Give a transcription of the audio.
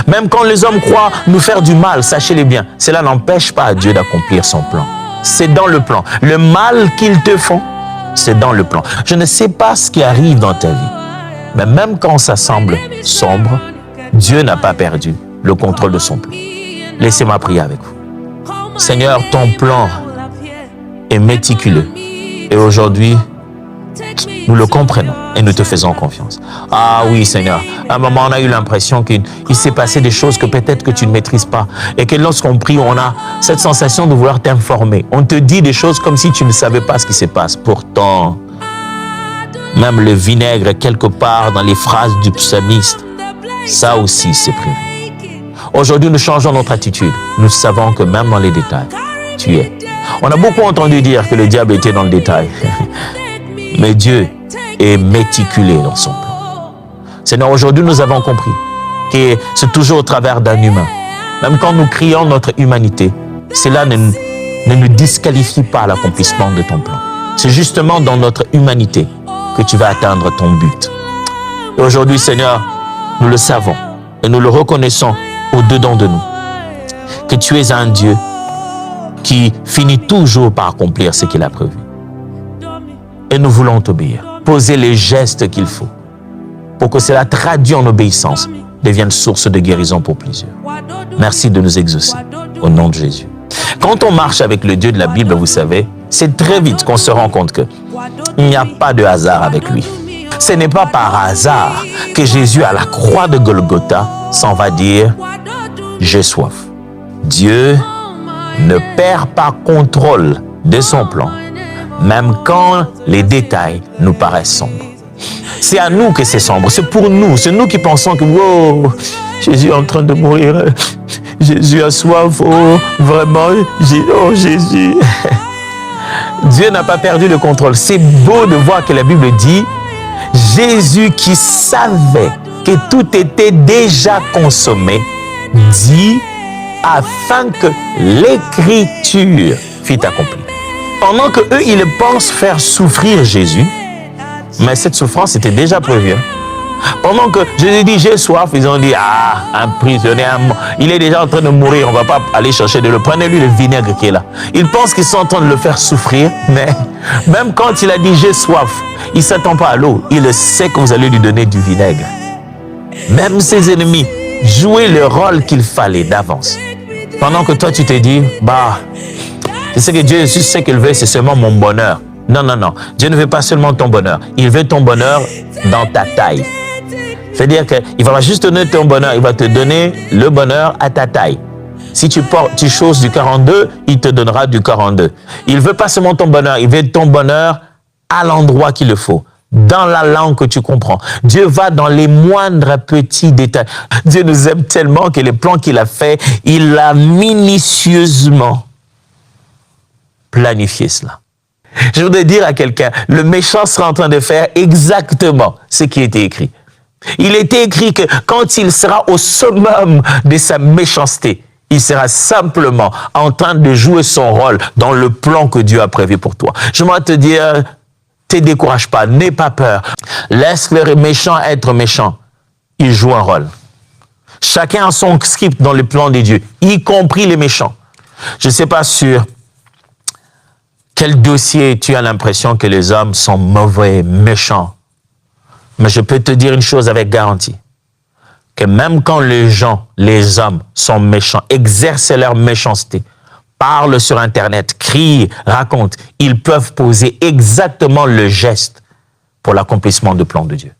Même quand les hommes croient nous faire du mal, sachez-le bien, cela n'empêche pas Dieu d'accomplir son plan. C'est dans le plan. Le mal qu'ils te font, c'est dans le plan. Je ne sais pas ce qui arrive dans ta vie, mais même quand ça semble sombre, Dieu n'a pas perdu le contrôle de son plan. Laissez-moi prier avec vous. Seigneur, ton plan est méticuleux. Et aujourd'hui, nous le comprenons et nous te faisons confiance. Ah oui, Seigneur, à un moment, on a eu l'impression qu'il s'est passé des choses que peut-être que tu ne maîtrises pas. Et que lorsqu'on prie, on a cette sensation de vouloir t'informer. On te dit des choses comme si tu ne savais pas ce qui se passe. Pourtant, même le vinaigre quelque part dans les phrases du psalmiste, ça aussi c'est prévu. Aujourd'hui, nous changeons notre attitude. Nous savons que même dans les détails, tu es. On a beaucoup entendu dire que le diable était dans le détail. Mais Dieu est méticuleux dans son plan. Seigneur, aujourd'hui, nous avons compris que c'est toujours au travers d'un humain. Même quand nous crions notre humanité, cela ne nous disqualifie pas à l'accomplissement de ton plan. C'est justement dans notre humanité que tu vas atteindre ton but. Et aujourd'hui, Seigneur, nous le savons et nous le reconnaissons au-dedans de nous, que tu es un Dieu qui finit toujours par accomplir ce qu'il a prévu. Et nous voulons t'obéir, poser les gestes qu'il faut pour que cela traduit en obéissance devienne source de guérison pour plusieurs. Merci de nous exaucer au nom de Jésus. Quand on marche avec le Dieu de la Bible, vous savez, c'est très vite qu'on se rend compte qu'il n'y a pas de hasard avec lui. Ce n'est pas par hasard que Jésus à la croix de Golgotha s'en va dire « J'ai soif ». Dieu ne perd pas contrôle de son plan, même quand les détails nous paraissent sombres. C'est à nous que c'est sombre, c'est pour nous, c'est nous qui pensons que wow, Jésus est en train de mourir, Jésus a soif, oh vraiment, oh Jésus. Dieu n'a pas perdu le contrôle. C'est beau de voir que la Bible dit Jésus qui savait que tout était déjà consommé, dit afin que l'écriture fût accomplie. Pendant que eux, ils pensent faire souffrir Jésus, mais cette souffrance était déjà prévue. Pendant que Jésus dit j'ai soif, ils ont dit ah, un prisonnier, il est déjà en train de mourir, on ne va pas aller chercher de l'eau. Prenez-lui le vinaigre qui est là. Ils pensent qu'ils sont en train de le faire souffrir, mais même quand il a dit j'ai soif, il ne s'attend pas à l'eau. Il sait que vous allez lui donner du vinaigre. Même ses ennemis jouaient le rôle qu'il fallait d'avance. Pendant que toi tu te dis bah, je sais que Dieu sait qu'il veut, c'est seulement mon bonheur. Non, non, non. Dieu ne veut pas seulement ton bonheur. Il veut ton bonheur dans ta taille. C'est-à-dire qu'il va juste te donner ton bonheur. Il va te donner le bonheur à ta taille. Si tu choses du 42, il te donnera du 42. Il ne veut pas seulement ton bonheur. Il veut ton bonheur à l'endroit qu'il le faut. Dans la langue que tu comprends. Dieu va dans les moindres petits détails. Dieu nous aime tellement que les plans qu'il a fait, il a minutieusement planifié cela. Je voudrais dire à quelqu'un, le méchant sera en train de faire exactement ce qui était écrit. Il était écrit que quand il sera au summum de sa méchanceté, il sera simplement en train de jouer son rôle dans le plan que Dieu a prévu pour toi. Je voudrais te dire, ne te décourage pas, n'aie pas peur. Laisse le méchant être méchant. Il joue un rôle. Chacun a son script dans le plan de Dieu, y compris les méchants. Je ne sais pas sur quel dossier tu as l'impression que les hommes sont mauvais, méchants. Mais je peux te dire une chose avec garantie, que même quand les hommes sont méchants, exercent leur méchanceté, parlent sur Internet, crient, racontent, ils peuvent poser exactement le geste pour l'accomplissement du plan de Dieu.